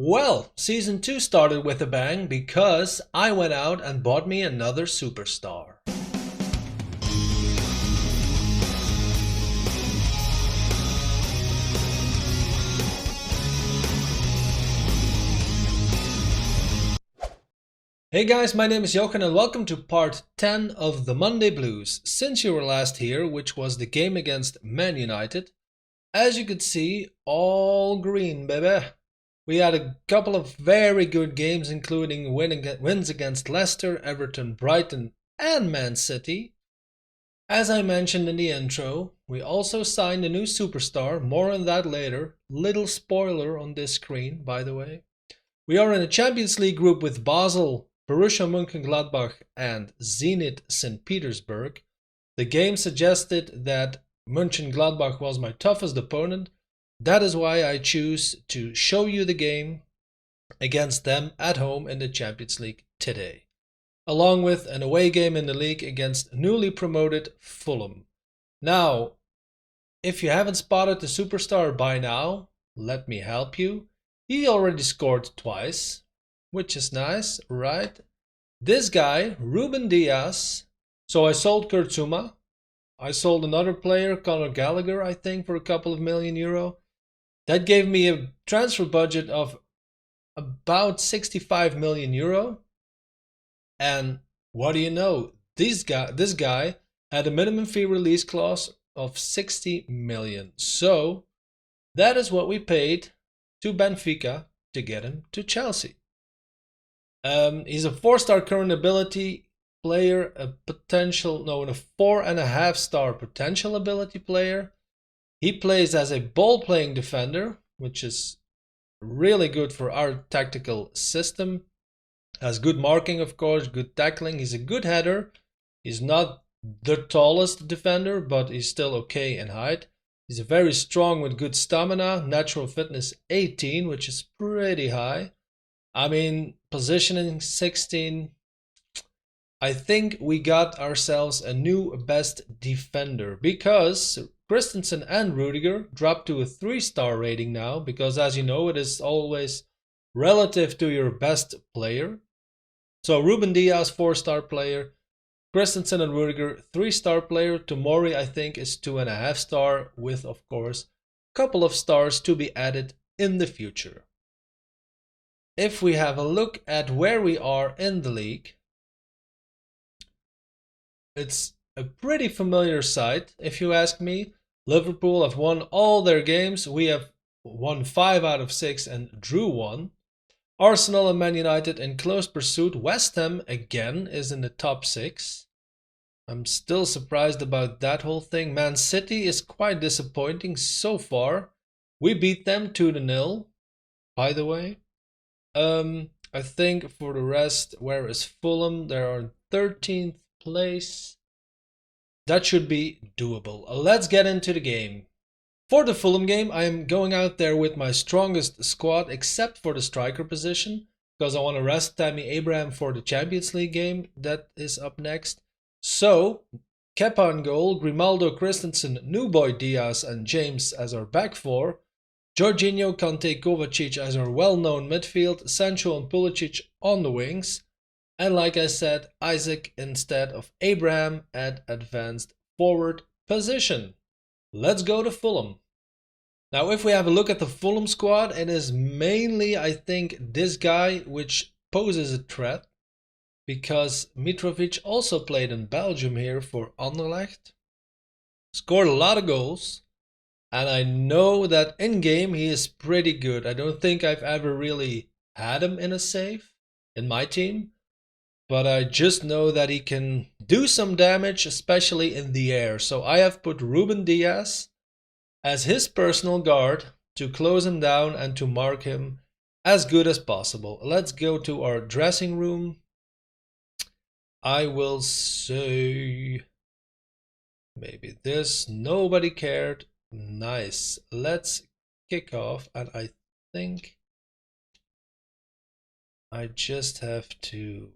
Well, season 2 started with a bang because I went out and bought me another superstar. Hey guys, my name is Jochen and welcome to part 10 of the Monday Blues. Since you were last here, which was the game against Man United, as you could see, all green, baby. We had a couple of very good games, including wins against Leicester, Everton, Brighton, and Man City. As I mentioned in the intro, we also signed a new superstar, more on that later. Little spoiler on this screen, by the way. We are in a Champions League group with Basel, Borussia Mönchengladbach, and Zenit St. Petersburg. The game suggested that Mönchengladbach was my toughest opponent. That is why I choose to show you the game against them at home in the Champions League today, along with an away game in the league against newly promoted Fulham. Now, if you haven't spotted the superstar by now, let me help you. He already scored twice, which is nice, right? This guy, Ruben Diaz. So I sold Kurt Zouma. I sold another player, Conor Gallagher, I think, for a couple of million euro. That gave me a transfer budget of about 65 million euro. And what do you know? This guy had a minimum fee release clause of 60 million. So that is what we paid to Benfica to get him to Chelsea. He's a 4-star current ability player, a 4.5-star potential ability player. He plays as a ball-playing defender, which is really good for our tactical system. Has good marking, of course, good tackling. He's a good header. He's not the tallest defender, but he's still okay in height. He's very strong with good stamina, natural fitness 18, which is pretty high. I mean, positioning 16. I think we got ourselves a new best defender because Christensen and Rudiger dropped to a 3-star rating now because, as you know, it is always relative to your best player. So Ruben Diaz, 4-star player. Christensen and Rudiger, 3-star player. Tomori, I think, is 2.5-star with, of course, a couple of stars to be added in the future. If we have a look at where we are in the league, it's a pretty familiar sight, if you ask me. Liverpool have won all their games. We have won 5 out of 6 and drew 1. Arsenal and Man United in close pursuit. West Ham again is in the top 6. I'm still surprised about that whole thing. Man City is quite disappointing so far. We beat them 2-0, by the way. I think for the rest, where is Fulham? They are in 13th place. That should be doable. Let's get into the game. For the Fulham game, I am going out there with my strongest squad except for the striker position because I want to rest Tammy Abraham for the Champions League game that is up next. So, Kepa in goal, Grimaldo, Christensen, New Boy Diaz and James as our back four. Jorginho, Kante, Kovacic as our well-known midfield, Sancho and Pulisic on the wings. And like I said, Isaac instead of Abraham at advanced forward position. Let's go to Fulham. Now, if we have a look at the Fulham squad, it is mainly, I think, this guy which poses a threat. Because Mitrovic also played in Belgium here for Anderlecht. Scored a lot of goals. And I know that in-game he is pretty good. I don't think I've ever really had him in a save in my team. But I just know that he can do some damage, especially in the air. So I have put Ruben Diaz as his personal guard to close him down and to mark him as good as possible. Let's go to our dressing room. I will say maybe this. Nobody cared. Nice. Let's kick off, and I think I just have to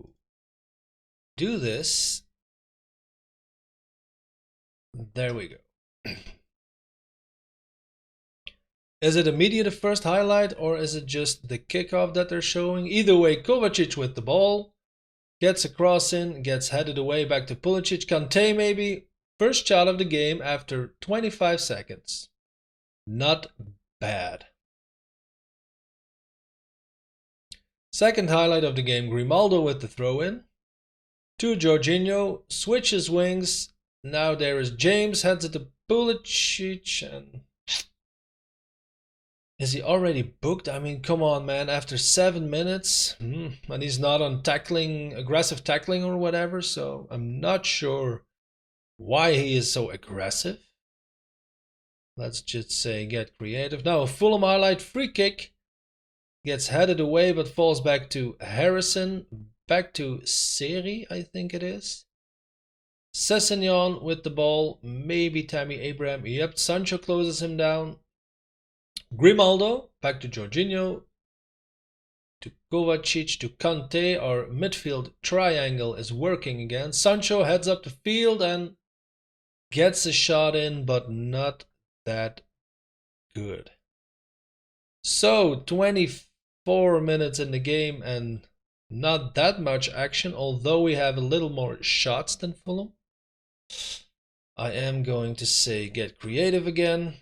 do this. There we go. Is it immediate first highlight or is it just the kickoff that they're showing? Either way, Kovacic with the ball. Gets a cross in, gets headed away back to Pulisic. Kante maybe. First shot of the game after 25 seconds. Not bad. Second highlight of the game, Grimaldo with the throw in. To Jorginho, switches wings. Now there is James, heads it to Pulisic. And is he already booked? I mean, come on, man. After 7 minutes, and he's not on aggressive tackling or whatever. So I'm not sure why he is so aggressive. Let's just say get creative. Now a Fulham highlight, free kick. Gets headed away but falls back to Harrison. Back to Seri, I think it is. Sessegnon with the ball. Maybe Tammy Abraham. Yep, Sancho closes him down. Grimaldo, back to Jorginho, to Kovacic, to Kante. Our midfield triangle is working again. Sancho heads up the field and gets a shot in, but not that good. So, 24 minutes in the game and not that much action, although we have a little more shots than Fulham. I am going to say get creative again.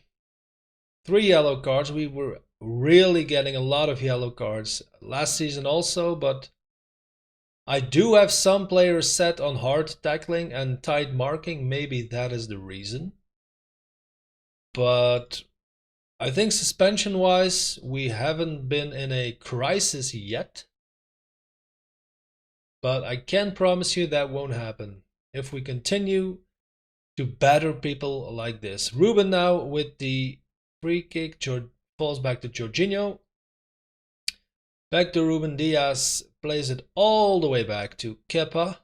3 yellow cards. We were really getting a lot of yellow cards last season also, but I do have some players set on hard tackling and tight marking. Maybe that is the reason. But I think suspension-wise, we haven't been in a crisis yet. But I can promise you that won't happen if we continue to batter people like this. Ruben now with the free kick, falls back to Jorginho. Back to Ruben Diaz, plays it all the way back to Kepa.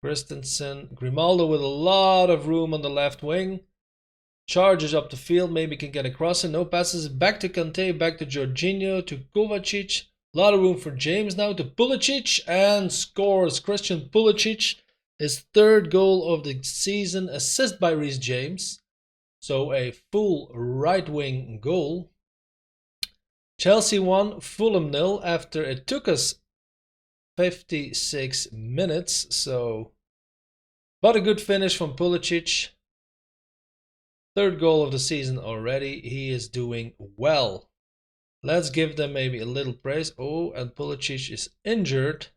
Christensen, Grimaldo with a lot of room on the left wing. Charges up the field, maybe can get across it. No passes, back to Kante, back to Jorginho, to Kovacic. A lot of room for James now to Pulisic and scores. Christian Pulisic, his 3rd goal of the season, assist by Reece James. So a full right wing goal. Chelsea won, Fulham 0 after it took us 56 minutes. So, but a good finish from Pulisic. 3rd goal of the season already. He is doing well. Let's give them maybe a little praise. Oh, and Pulisic is injured.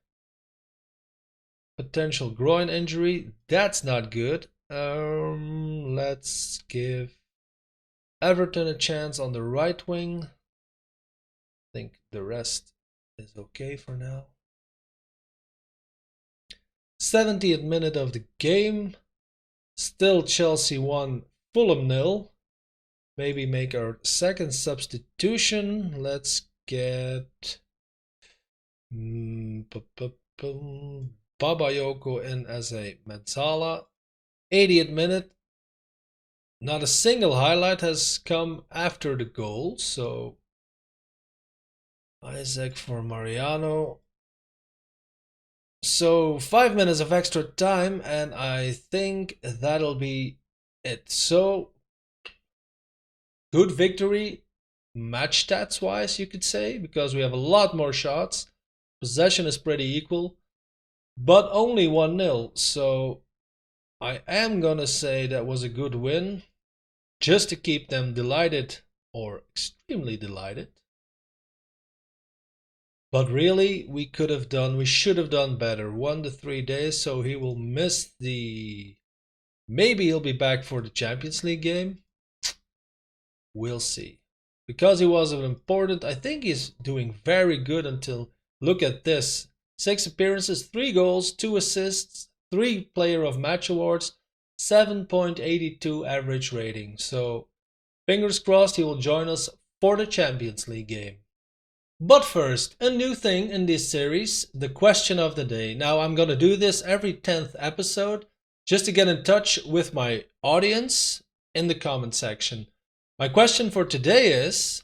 Potential groin injury. That's not good. Let's give Everton a chance on the right wing. I think the rest is okay for now. 70th minute of the game. Still Chelsea 1, Fulham 0. Maybe make our second substitution. Let's get Babayoko in as a Mensala. 80th minute. Not a single highlight has come after the goal. So Isaac for Mariano. So 5 minutes of extra time and I think that'll be it. So good victory, match stats wise you could say, because we have a lot more shots. Possession is pretty equal, but only 1-0. So I am gonna say that was a good win, just to keep them delighted or extremely delighted. But really, we should have done better. 1 to 3 days, so he will miss maybe he'll be back for the Champions League game. We'll see. Because he was important, I think he's doing very good until, look at this. 6 appearances, 3 goals, 2 assists, 3 player of match awards, 7.82 average rating. So, fingers crossed he will join us for the Champions League game. But first, a new thing in this series, the question of the day. Now, I'm going to do this every 10th episode, just to get in touch with my audience in the comment section. My question for today is,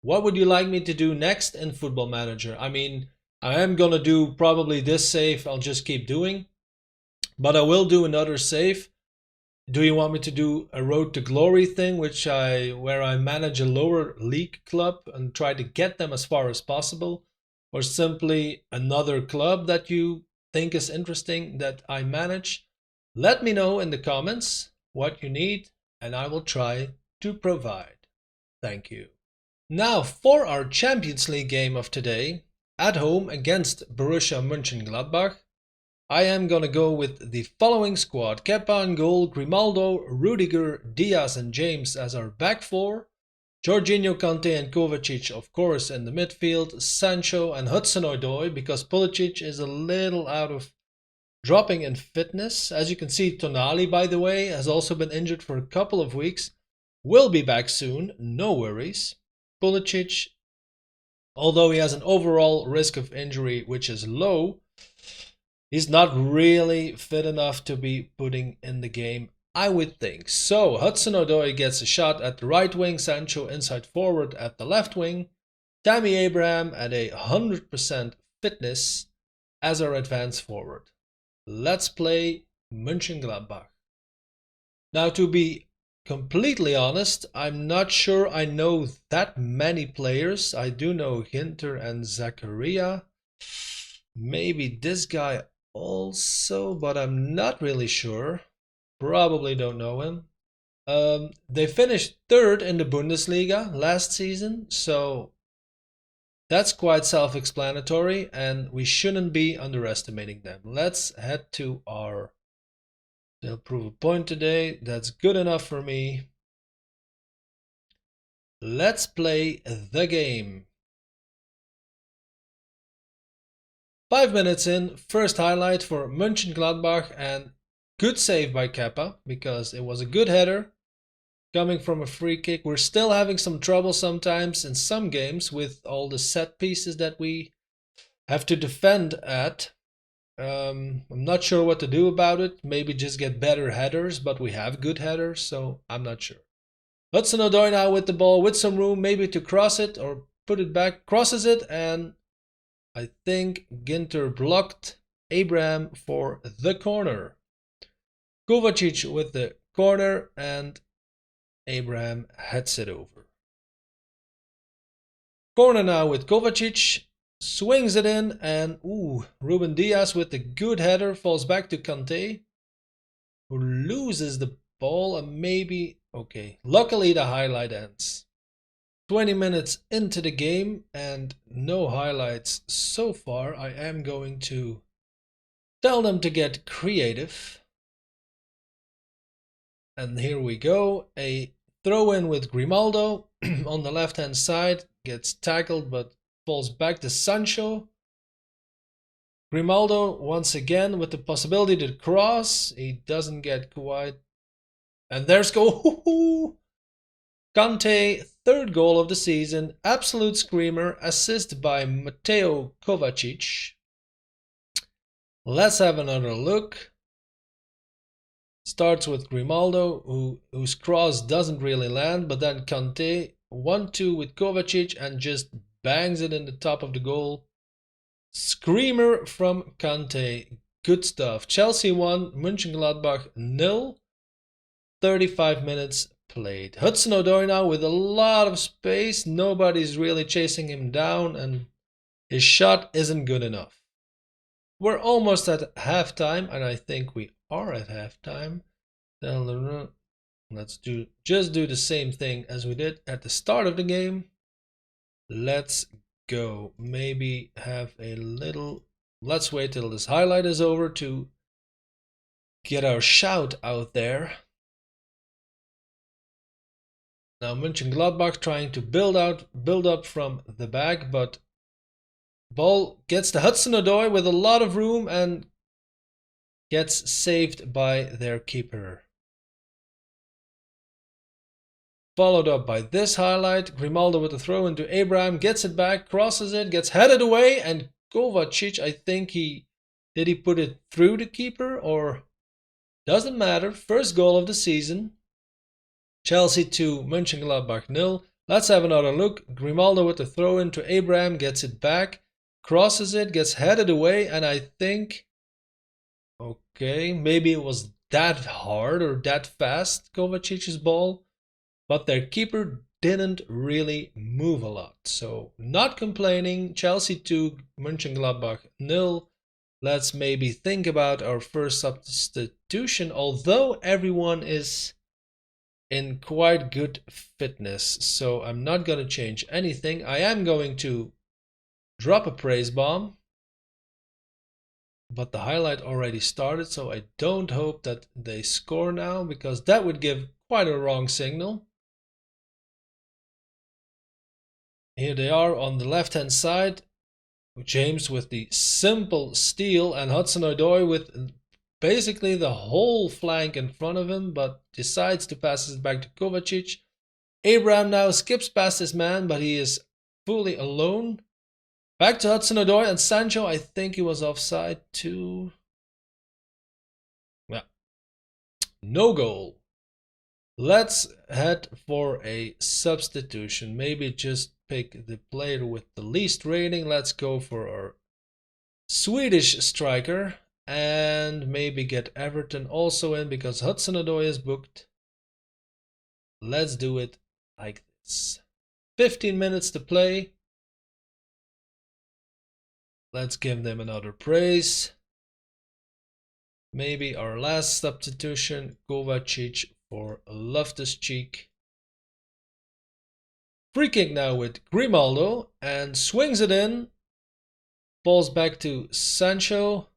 what would you like me to do next in Football Manager? I mean, I am going to do probably this save I'll just keep doing, but I will do another save. Do you want me to do a road to glory thing, where I manage a lower league club and try to get them as far as possible, or simply another club that you think is interesting that I manage? Let me know in the comments what you need, and I will try to provide. Thank you. Now for our Champions League game of today, at home against Borussia Mönchengladbach, I am gonna go with the following squad. Kepa in goal, Grimaldo, Rudiger, Diaz and James as our back four. Jorginho, Kanté and Kovacic of course in the midfield. Sancho and Hudson-Odoi because Pulisic is a little out of dropping in fitness. As you can see, Tonali, by the way, has also been injured for a couple of weeks. Will be back soon, no worries. Pulisic, although he has an overall risk of injury which is low, he's not really fit enough to be putting in the game, I would think. So Hudson-Odoi gets a shot at the right wing, Sancho inside forward at the left wing, Tammy Abraham at 100% fitness as our advance forward. Let's play Mönchengladbach. Now, to be completely honest, I'm not sure I know that many players. I do know Ginter and Zakaria. Maybe this guy also, but I'm not really sure. Probably don't know him. They finished third in the Bundesliga last season, so that's quite self-explanatory, and we shouldn't be underestimating them. Let's head to our... They'll prove a point today. That's good enough for me. Let's play the game. 5 minutes in, first highlight for Mönchengladbach, and good save by Kepa because it was a good header coming from a free kick. We're still having some trouble sometimes in some games with all the set pieces that we have to defend at. I'm not sure what to do about it. Maybe just get better headers, but we have good headers, so I'm not sure. Hudson-Odoi now with the ball, with some room maybe to cross it or put it back. Crosses it, and I think Ginter blocked Abraham for the corner. Kovacic with the corner, and Abraham heads it over. Corner now with Kovacic. Swings it in, and Ruben Diaz with the good header falls back to Kanté, who loses the ball and maybe... Okay, luckily the highlight ends. 20 minutes into the game and no highlights so far. I am going to tell them to get creative. And here we go. A throw in with Grimaldo on the left hand side. Gets tackled but falls back to Sancho. Grimaldo once again with the possibility to cross. He doesn't get quite. And there's goal. Kanté, third goal of the season. Absolute screamer. Assist by Mateo Kovacic. Let's have another look. Starts with Grimaldo, whose cross doesn't really land, but then Kanté 1-2 with Kovacic and just bangs it in the top of the goal. Screamer from Kanté. Good stuff. Chelsea 1, Mönchengladbach 0. 35 minutes played. Hudson-Odoi now with a lot of space. Nobody's really chasing him down, and his shot isn't good enough. We're almost at halftime, and I think we are at halftime. Let's just do the same thing as we did at the start of the game. Let's go. Maybe have a little... Let's wait till this highlight is over to get our shout out there. Now Mönchengladbach trying to build up from the back, but ball gets to Hudson-Odoi with a lot of room and gets saved by their keeper. Followed up by this highlight. Grimaldo with a throw into Abraham, gets it back, crosses it, gets headed away, and Kovacic, I think did he put it through the keeper, or doesn't matter. First goal of the season. Chelsea 2, Mönchengladbach 0. Let's have another look. Grimaldo with the throw into Abraham, gets it back, crosses it, gets headed away, and I think... Okay, maybe it was that hard or that fast, Kovacic's ball, but their keeper didn't really move a lot. So not complaining. Chelsea 2, Mönchengladbach 0. Let's maybe think about our first substitution, although everyone is in quite good fitness. So I'm not going to change anything. I am going to drop a praise bomb, but the highlight already started, so I don't hope that they score now, because that would give quite a wrong signal. Here they are on the left hand side. James with the simple steal, and Hudson-Odoi with basically the whole flank in front of him, but decides to pass it back to Kovacic. Abraham now skips past his man, but he is fully alone. Back to Hudson-Odoi, and Sancho, I think he was offside too. Yeah. No goal. Let's head for a substitution. Maybe just pick the player with the least rating. Let's go for our Swedish striker and maybe get Everton also in, because Hudson-Odoi is booked. Let's do it like this. 15 minutes to play. Let's give them another praise. Maybe our last substitution, Kovacic for Loftus-Cheek. Free kick now with Grimaldo, and swings it in. Balls back to Sancho.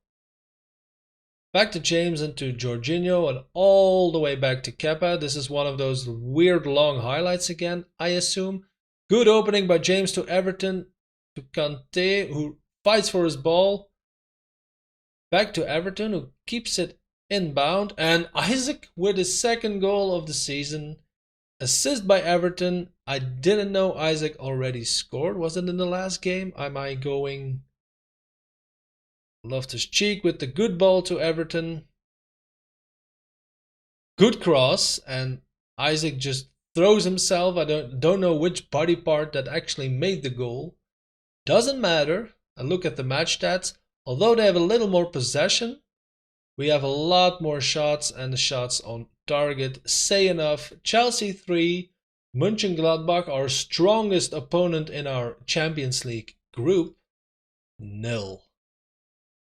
Back to James and to Jorginho, and all the way back to Kepa. This is one of those weird long highlights again, I assume. Good opening by James to Everton, to Kante, who fights for his ball. Back to Everton, who keeps it inbound. And Isaac with his second goal of the season. Assist by Everton. I didn't know Isaac already scored. Was it in the last game? Am I going... Loftus-Cheek with the good ball to Everton. Good cross, and Isaac just throws himself. I don't know which body part that actually made the goal. Doesn't matter. I look at the match stats. Although they have a little more possession, we have a lot more shots, and the shots on target say enough. Chelsea 3, Mönchengladbach, our strongest opponent in our Champions League group, 0.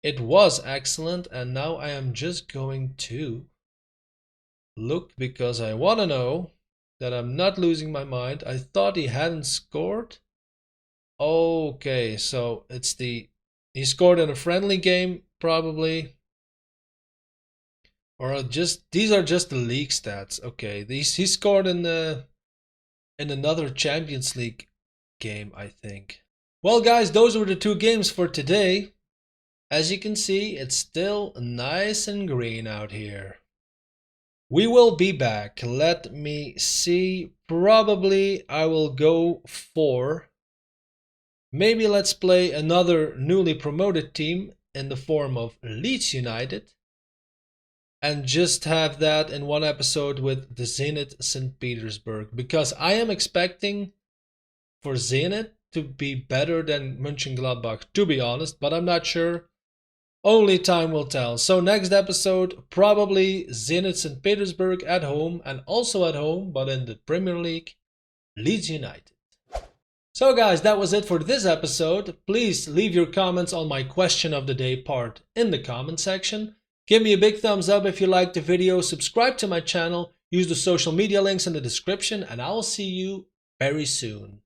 It was excellent, and now I am just going to look, because I want to know that I'm not losing my mind. I thought he hadn't scored. Okay, so it's he scored in a friendly game, probably. Or these are just the league stats. Okay, he scored in another Champions League game, I think. Well, guys, those were the 2 games for today. As you can see, it's still nice and green out here. We will be back. Let me see. Probably I will go for... Maybe let's play another newly promoted team in the form of Leeds United. And just have that in one episode with the Zenit St. Petersburg. Because I am expecting for Zenit to be better than Mönchengladbach, to be honest. But I'm not sure. Only time will tell. So next episode, probably Zenit St. Petersburg at home, and also at home, but in the Premier League, Leeds United. So guys, that was it for this episode. Please leave your comments on my question of the day part in the comment section. Give me a big thumbs up if you liked the video, subscribe to my channel, use the social media links in the description, and I will see you very soon.